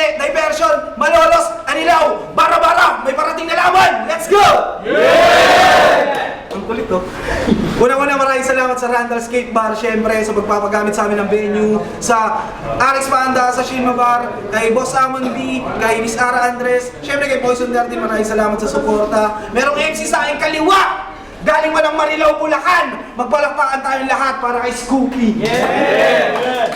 konti, diversion, malolos, anilaw, bara-bara, may parating na laban! Let's go! Ang kulit oh. Una-una maraming salamat sa Randall Skate Bar, syempre sa pagpapagamit sa amin ng venue, sa Arex Panda, sa Shima Bar, kay Boss Amon B, kay Miss Ara Andres, syempre kay Poison Dirty, maraming salamat sa suporta. Merong MC sa aking kaliwa! Galing mo ng Marilao, Bulacan! Magpalakpakan tayong lahat para kay Scoopy! Yeah!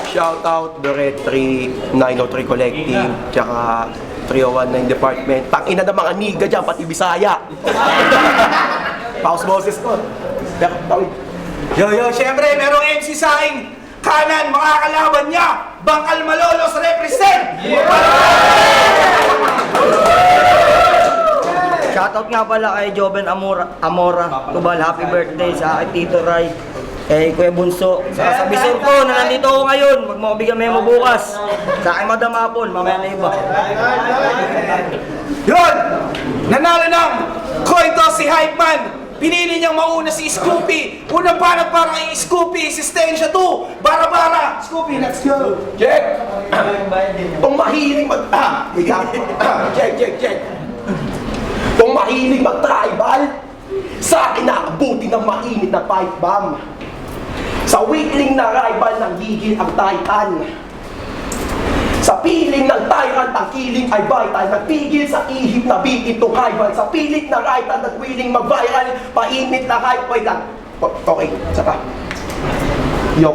Shout out the Red 3, 903 Collective, tsaka 301 Department. Tangina na mga niga dyan, pati Bisaya. Paus boses ko. Yo, syempre, merong MC sa aking kanan, makakalaban niya! Bangkal Malolos represent! Shoutout nga pala kay Joven Amora. Tubal, happy birthday sa aking Tito Ray. Kay Kuya Bunso. Sa Bisor ko na nandito ako ngayon. Magmamabigan mo bukas. Sa aking Madam Apple, mamaya na iba. Yun! Nanalo ng coin toss si Hype Man. Pinili niyang mauna si Scoopy. Unang banat para kay Scoopy, Sistensya 2. Bara-bara. Scoopy, let's go. Check! Kung mahiling check. Kung mahiling mag-tribal, sa akin nakabuti ng mainit na pipe bomb. Sa weakling na rival ng gigil ang titan. Sa piling ng tyrant ang killing ay vital. Nagpigil sa ihip na beat itong rival. Sa pilit na rival at willing mag-viral, painit na hype. Wait lang. Okay, saka. Yo.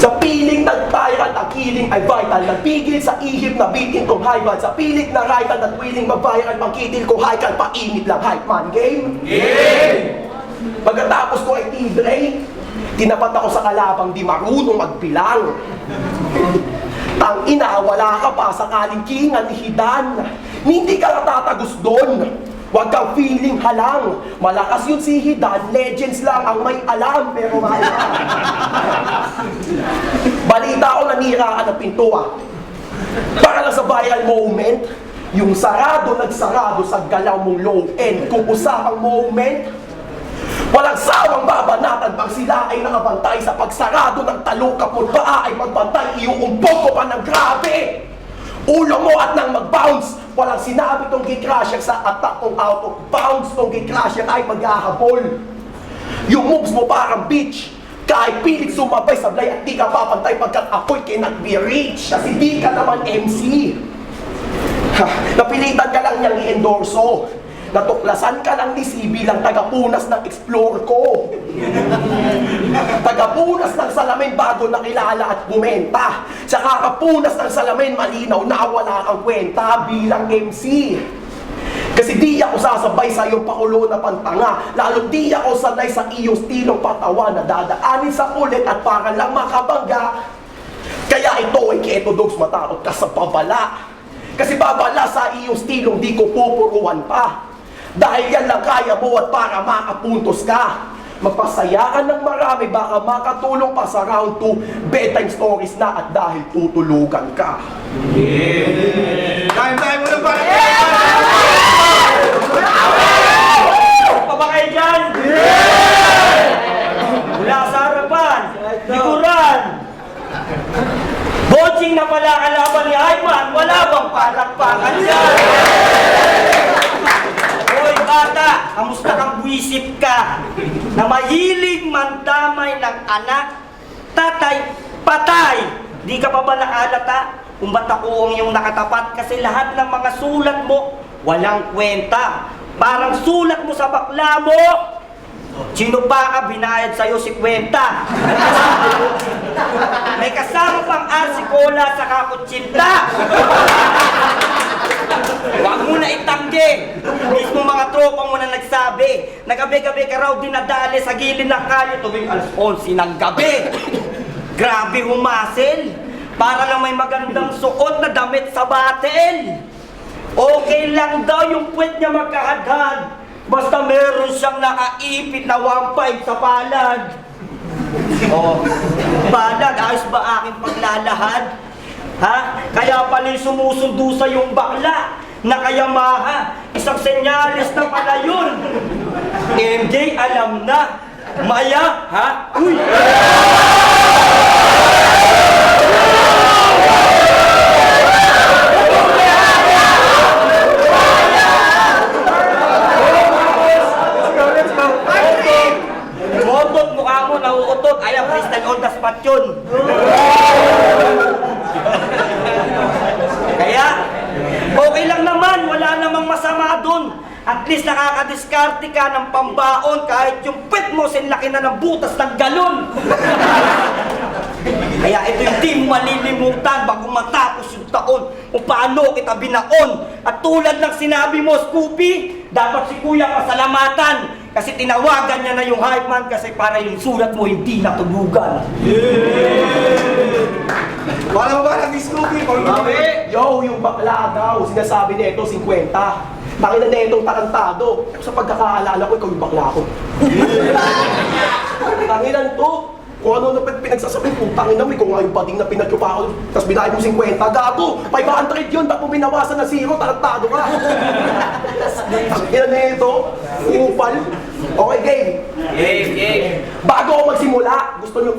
Sa piling ng tyrant ang killing ay vital. Nagpigil sa ihip na beat itong rival. Sa pilit na rival at willing mag-viral, pangkitil ko high-cal, painit lang hype man. Game? Game! Pagkatapos ko ay T-Dre, tinapat ako sa kalabang di marunong magbilang. Tangina, wala ka pa sa kalingkingan ni Hidan. Hindi ka natatagos doon. Huwag kang feeling halang. Malakas yun si Hidan, legends lang ang may alam. Pero balita ko nanira ka ng pintuan. Para lang sa viral moment, yung sarado nagsarado sa galaw mong low end. Kung usapang moment, walang sawang babanatan pag sila ay nakabantay sa pagsarado ng talukap mo paa ay magbantay, iuumpog ko pa ng grabe. Ulo mo at nang mag-bounce, walang sinabi tong gikrasher sa attack kung out of bounds tong gikrasher ay maghahabol. Yung moves mo parang bitch, kahit pilit sumabay sablay at di ka papantay pagkat ako'y kinag-be-reach kasi di ka naman MC. Napilitan ka lang niyang i-endorso. Natuklasan ka lang ni C bilang tagapunas ng explore ko. Tagapunas ng salamin bago nakilala at bumenta. Sa kakapunas ng salamin malinaw na wala kang kwenta bilang MC. Kasi di ako sasabay sa iyong pakulo na pantanga. Lalo di ako sanay sa iyong stilong patawa na dadaanin sa kulit at para lang makabangga. Kaya ito ay keto dogs, matakot ka sa babala. Kasi babala sa iyong stilong di ko pupuruan pa. Dahil yan lang kaya mo at para makapuntos ka. Magpasayaan ng marami, baka makatulong pa sa round 2. Bedtime stories na at dahil tutulugan ka. Time mo na ba? Pa ba kayo dyan? Mula sa harapan, likuran. Boching na pala kalaban ni Ayman, wala bang palakpakan dyan? Hoy bata, kamusta kang buwisip ka? Na mahilig mandamay ng anak, tatay, patay. Di ka pa ba nakalata? Kung ba't ako ang iyong nakatapat? Kasi lahat ng mga sulat mo, walang kwenta. Parang sulat mo sa bakla mo. Sino pa ka binayad sa'yo si kwenta? May kasama pang arsikola sa kakutsinta. Huwag mo na itanggi. Mismo mga tropa mo na nagsabi na gabi-gabi ka raw dinadali sa gilid ng kalye tuwing alas 11 ng gabi. Grabe humasel. Para lang may magandang suot na damit sa batel. Okay lang daw yung puwet niya magkahadhad. Basta meron siyang nakaipit na 1.5 sa palad. Oh, palad, ayos ba aking paglalahad? Ha? Kaya pala sumusundo sa yung bakla na kayamaha. Isang senyalis na pala yun. MJ, alam na. Maya, ha? Uy! At least nakakadiskarte ka ng pambaon kahit yung pet mo sinlaki na ng butas ng galon. Kaya ito yung di mo malilimutan bago matapos yung taon kung paano kita binaon. At tulad ng sinabi mo, Scoopy, dapat si Kuya pasalamatan kasi tinawagan niya na yung hype man kasi para yung sulat mo hindi natulugan. Wala mo ba nag-Scoopy? Yo, yung bakla daw, sinasabi niya ito, 50. Tangina na itong tarantado. Sa pagkakaalala ko, ikaw yung bakla ko. Tanginan to. Kung ano na pinagsasabi, putang ina mo, ikaw nga yung bading na pinagkupa ko. Tapos binayad mo 50. Gago! 500 yun, tapos binawasan ng 0, tarantado ka. Tanginan na ito. Upal. Okay, game. Game. Bago ako magsimula,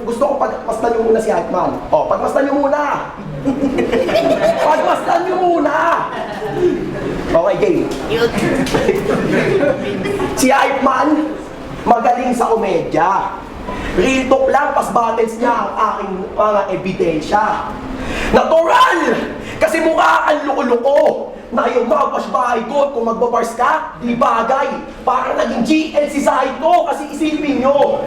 gusto ko pagmasdan nyo muna si Hypeman. O, pagmasdan nyo muna. Pagmasdan nyo muna. Okay, game. Si Hypeman, magaling sa komedya. Real talk lang, pas battles niya ang aking mga ebidensya. Natural! Kasi mukha kang loko-loko. Na yung magbash bahay ko, kung magbabars ka, di bagay. Parang naging GL si Saito, kasi isipin nyo.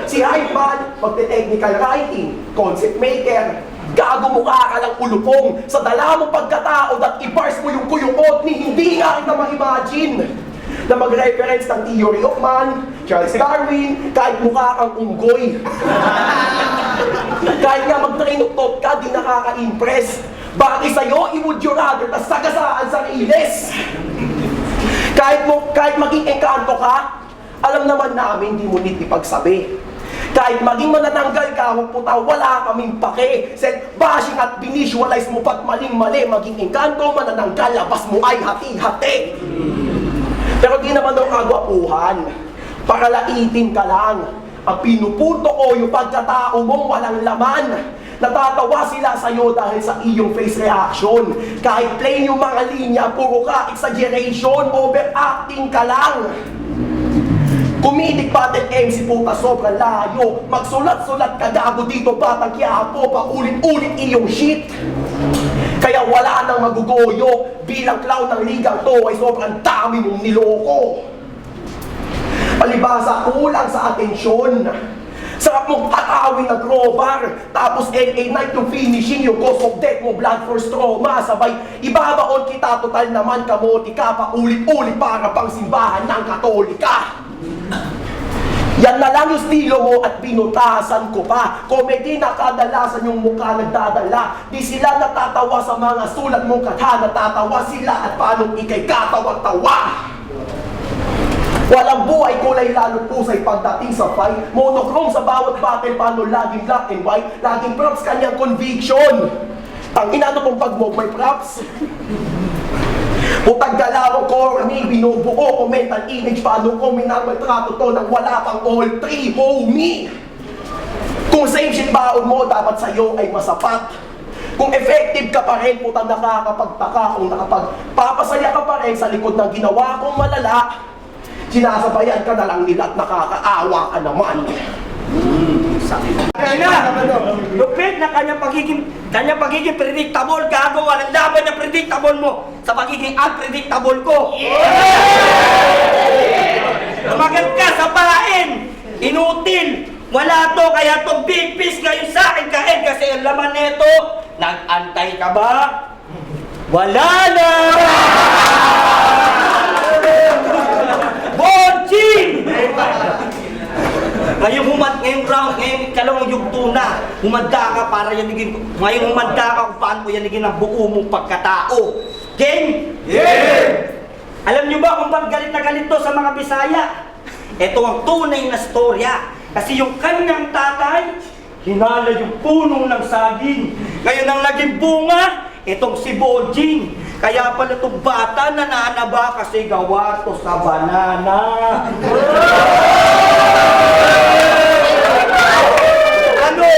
Si Hypeman, magte-technical writing, concept maker, gago mukha ka lang ulupong. Sa dala mo pagkatao, at i-bars mo yung kuyukot ni hindi nga kita ma-imagine. Na mag-reference ng theory of man, Charles Darwin, kahit mukha kang unggoy. Kahit nga mag-train-of-thought ka, di nakaka-impress. Bagay sa'yo, i-would you rather na sagasaan sa riles. Kahit maging engkanto ka, alam naman namin di mo need ipagsabi. Kahit maging manananggal ka, huwag puta, wala kaming pake. Self-bashing at binisualize mo pat maling-mali. Maging engkanto, manananggal, labas mo ay hati-hati. Pero di naman daw kagwapuhan. Para laitin ka lang. Ang pinupunto ko yung pagkatao mong walang laman. Natatawa sila sa'yo dahil sa iyong face reaction. Kahit plain yung mga linya, puro ka exaggeration, overacting ka lang. Comedic battle MC puta sobrang layo. Magsulat-sulat ka gago dito batang Quiapo, paulit-ulit iyong shit. Kaya wala nang magugoyo. Bilang clown ng ligang to ay sobrang dami mong niloko. Palibasa, kulang sa atensyon. Sarap mong tatawin na crowbar. Tapos LA Night yung finishing, yung cause of death mo, blood for stroma. Sabay, ibabaon kita, total naman kamote ka. Paulit-ulit para pang simbahan ng Katolika. Yan na lang yung estilo mo at pinutasan ko pa. Comedy na kadalasan yung mukha nagdadala. Di sila natatawa sa mga sulat mong kata. Natatawa sila at paano ikay katawa-tawa. Walang buhay, kulay lalo pusay pagdating sa fight. Monochrome sa bawat battle, paano laging black and white. Laging props kanyang conviction. Ang inano pong pag-move may props. Putag galaw ko, ni binubuo ko mental image. Paano ko minarmaltrato to nang wala pang all three, homie. Kung same shit baon mo, dapat sa'yo ay masapat. Kung effective ka pa rin, putang nakakapagtaka. Kung nakapagpapasaya ka pa rin sa likod ng ginawa kong malala, sinasabayan ka na lang nila at nakakaawa ka naman. Kaya lupit na kanyang pagiging predictable, gago, walang laban na predictable mo sa pagiging unpredictable ko. Tumagal ka sa pain, inutil, wala to, kaya to big fish ngayon sa akin kain kasi ang laman neto, nag-antay ka ba? Wala na! Bonching! Ngayong round, ngayong kalawang yugto na, humanda ka para yanigin, ngayong humanda ka kung paano yanigin ang buo mong pagkatao. Game? Yeah! Alam nyo ba kung ba't galit na galit to sa mga Bisaya? Ito ang tunay na storya. Kasi yung kanyang tatay, hinala yung puno ng saging. Ngayon ang naging bunga, itong si Bonjing. Kaya pala itong bata nananaba kasi gawa to sa banana. Ano?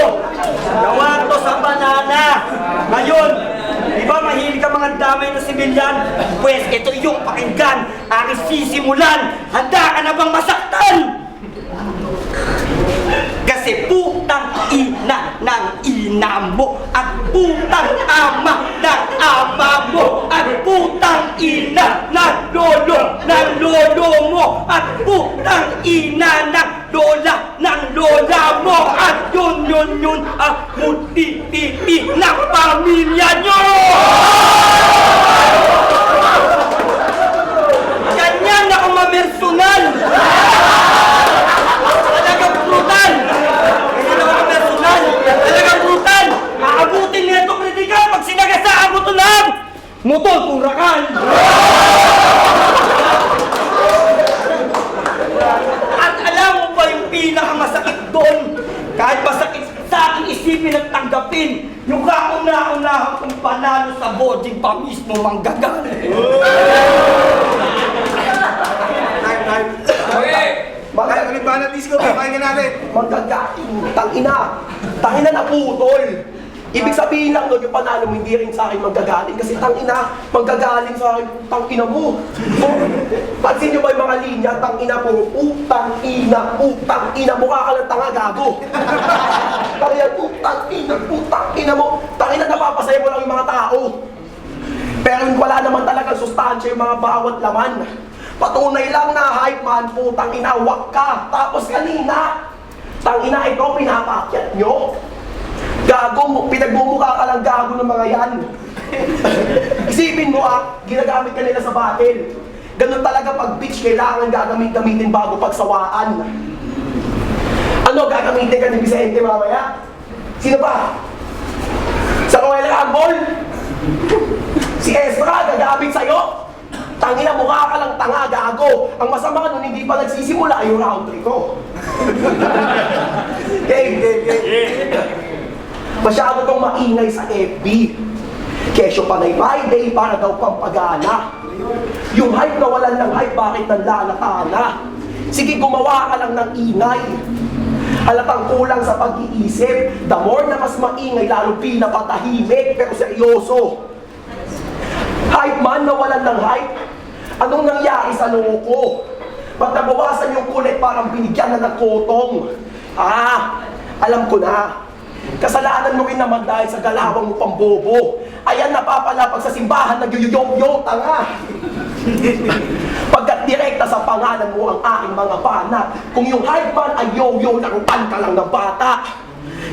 Gawa to sa banana. Ngayon, di ba mahilig ka mga damay na sibilyan? Pues ito yung pakinggan. Aking sisimulan. Handa ka na bang masaktan? Kasi putang ina ng ina mo at putang ama ng ama mo, at putang ina ng lolo mo, at putang ina ng lola mo, at yun ang muti-titi ng pamilya nyo! Ganyan ako mamersonal! Talagang brutal! Ganyan ako mamersonal! Talagang brutal! Aabutin nito kritikal pag sinagasaan mo ito ng motor turakan! At alam mo ba yung pinakamasakit doon? Kahit masakit sa akin isipin at tanggapin, yung kauna-unahan kong panalo sa boarding pa mismo manggagal. Time. Bakit? Ulit ba na disco? Pakinggan natin. Magagaling, tangina na putol. Ibig sabihin lang doon, yung panalo mo, hindi rin sa akin magagaling. Kasi tangina, magagaling sa akin, tangina mo. Pansin nyo ba yung mga linya? Tangina po, putang ina, mukha ka ng tanga, gago. Tangina, putang ina mo. Tangina, napapasaya mo lang yung mga tao. Pero wala naman talagang sustansya yung mga bawat laman. Patunay lang na hype man, putang ina, wak ka. Tapos kanina, tangina, ito, pinapakyat nyo. Gago, pinagmumukha ka lang gago ng mga yan. Isipin mo ginagamit ka nila sa battle. Ganun talaga pag bitch, kailangan gagamitin bago pagsawaan. Ano, gagamitin ka ni Vicente mamaya? Sino ba? Sa Royal Rumble? Si Ezra, gagamit sa'yo? Tangina, mukha ka lang tanga, gago. Ang masama nun, hindi pa nagsisimula yung round 3 ko. Game. Masyado kang maingay sa FB. Kesyo panay Friday para daw pampagana. Yung hype na walan ng hype, bakit nanlalata na? Sige, gumawa ka lang ng ingay. Halatang kulang sa pag-iisip. The more na mas maingay, lalo pinapatahimik, pero seryoso. Hype man na walan ng hype. Anong nangyari sa loko? Ba't nabawasan yung kulit parang binigyan na ng kotong? Alam ko na. Kasalanan mo rin naman dahil sa galawang mo pang bobo. Ayan, napapalapag sa simbahan, nagyuyuyong-yung, tanga. Pagkat direkta sa pangalan mo ang aking mga banat, kung yung hype man ay yo-yo, laruan ka lang ng bata.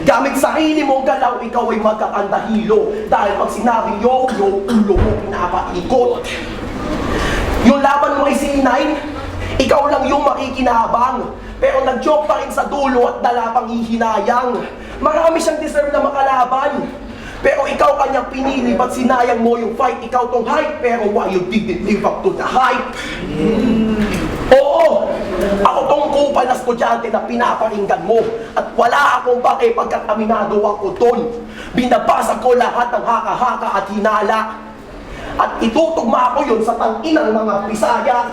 Gamit sarili mong galaw, ikaw ay magkakandahilo. Dahil pag sinabing yo-yo, ulo mo pinapaikot. Yung laban mo ay C9, ikaw lang yung makikinabang. Pero nag-joke pa rin sa dulo at dala pang hihinayang. Marami siyang deserve na makalaban. Pero ikaw kanyang pinili, ba't sinayang mo yung fight? Ikaw tong hype, pero why you didn't live up to the hype? Oo, ako tong kupal na estudyante na pinaparinggan mo. At wala akong pake pagkat aminado ako dun. Binabasa ko lahat ng haka-haka at hinala. At itutugma ko yun sa tanginang mga Bisaya.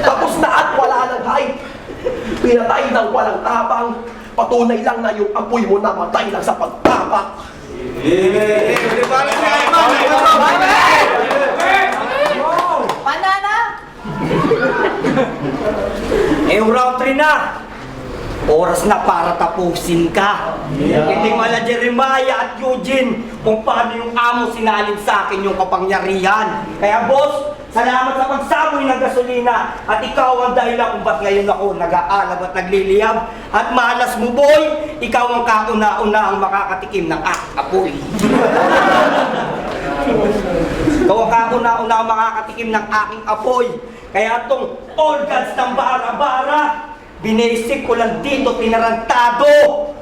Tapos na at wala ng hype. Pinatay ng walang tapang. Patunay lang na yung apoy mo namatay lang sa pagtapak. Banana! Round 3 na. Oras na para tapusin ka. Hindi mala Jeremiah at Eugene kung paano yung amo sinalin sa akin yung kapangyarihan. Kaya boss, salamat sa pagsaboy ng gasolina. At ikaw ang dahilan kung ba't ngayon ako nag-aalab at nagliliyab. At malas mo boy, ikaw ang kauna-una ang makakatikim ng apoy. Ikaw ang kauna-una ang makakatikim ng aking apoy. Kaya itong all gods ng bara-bara, binisik ko lang dito, tinarantado.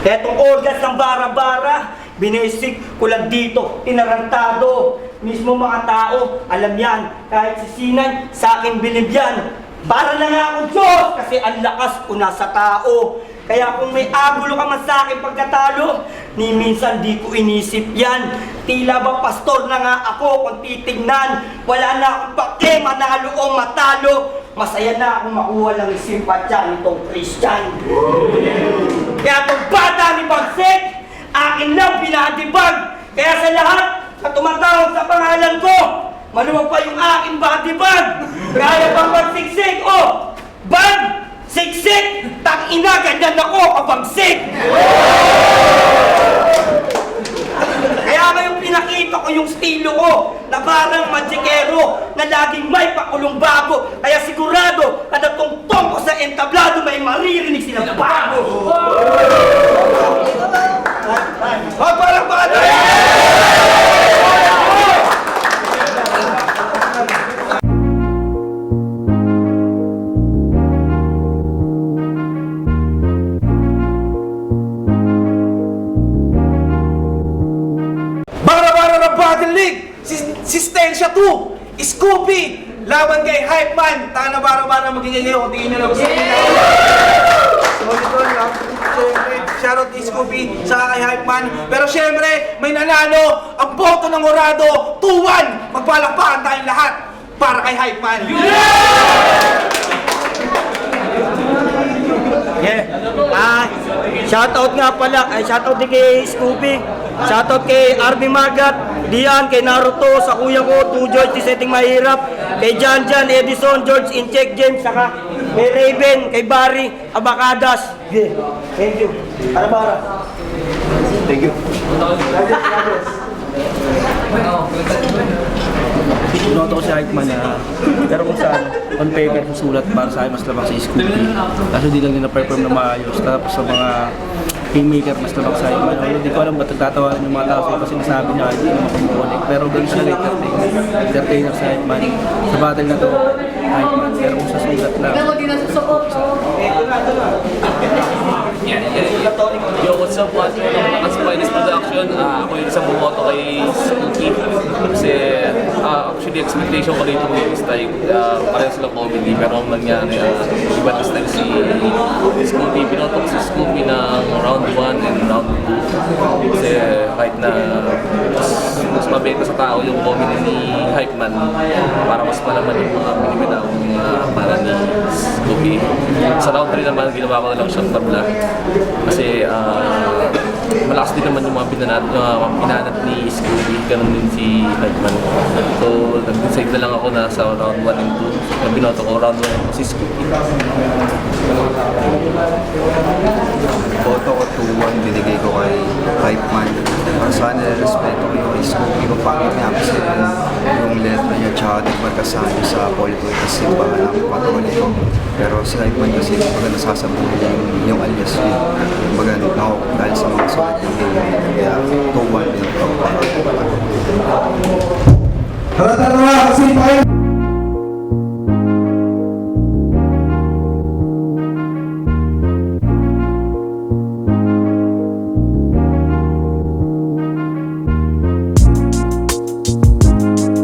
Etong orgas ng bara-bara, binisik ko lang dito, tinarantado. Mismo mga tao, alam yan, kahit si Sinan, sa akin bilib yan. Para na nga ako Diyos, kasi ang lakas ko nasa tao. Kaya kung may agulo ka man sa akin pagkatalo, ni minsan di ko inisip yan. Tila ba pastor na nga ako kung titignan. Wala na akong pake, manalo o matalo. Masaya na akong makuha lang yung simpatya nitong Christian. Kaya itong bata ni Bagsik, akin lang pinadibag. Kaya sa lahat na tumatawag sa pangalan ko, maluwag pa yung aking body bag. Kaya pang magsiksik, bag! Siksik! Tangina, ganyan ako, kabagsik! Kaya ngayong pinakita ko yung estilo ko na parang magikero na laging may pakulong bago. Kaya sigurado, kada tungtong ko sa entablado may maririnig silang bago. Parang baka Bara-bara ng Battle League! Sistensya 2! Scoopy! Laban kay Hype Man! Taka na bara-bara magiging ngayon kung tingin nyo lang gusto nyo. Solid all, ha? Siyempre, shoutout kay Scoopy saka kay Hype Man. Pero siyempre, may nanalo! Ang boto ng Orado! 2-1! Magpalakpakan tayong lahat para kay Hype Man! Shoutout nga pala, shoutout din kay Scooby, shoutout kay Arby Magat, Dian, kay Naruto, sa kuya ko, 2 George, di setting mahirap, kay Jan Jan, Edison, George, Incheck, James, saka kay Raven, kay Barry, Abacadas. Yeah. Thank you. Para. Thank you. Binoto ko si Hypeman na pero kung saan on paper sa sulat para sa akin mas labang si Scoopy. Kaso di lang nila perform na maayos. Tapos sa mga kingmaker mas labang sa Hypeman. Hindi ko alam ba't nagtatawanan yung mga tao kasi sinasabi niya hindi naman kumukulik. Pero ganun sila entertainer sa Hypeman. Sa battle na to, Hypeman. Pero kung sa sulat lang. Yo, what's up, what? Lakas Finest Production. Ako yung isang bumoto kay Spooky. Kasi actually expectation ko dito is like pareho sila comedy. Pero ang nangyari, iba na style si Spooky. Binoto ko si Spooky ng round 1 and round 2. Kasi kahit na mas mabenta sa tao yung comedy ni Hype Man, para mas malaman yung mga pinipinang para ni Spooky. Sa round 3 naman, ginawa ko na lang siyang tabla. Kasi malakas din naman yung mga pinanat ni Scooby, ganun din si Hypeman. So, nag-decide na lang ako na sa round 1 and 2. Na binoto ko round 1 and 2 si Scooby. Boto ko 2-1, binigay ko kay Hype Man. Para sana respeto ko yung kay Scooby kung pangit niya kasi yung letra niya tsaka di magkasama sa political kasi baka namin patuloy. Pero si Hype Man kasi baga nasasabuhin yung alias niya. Baga dahil sa mga sulit ng game.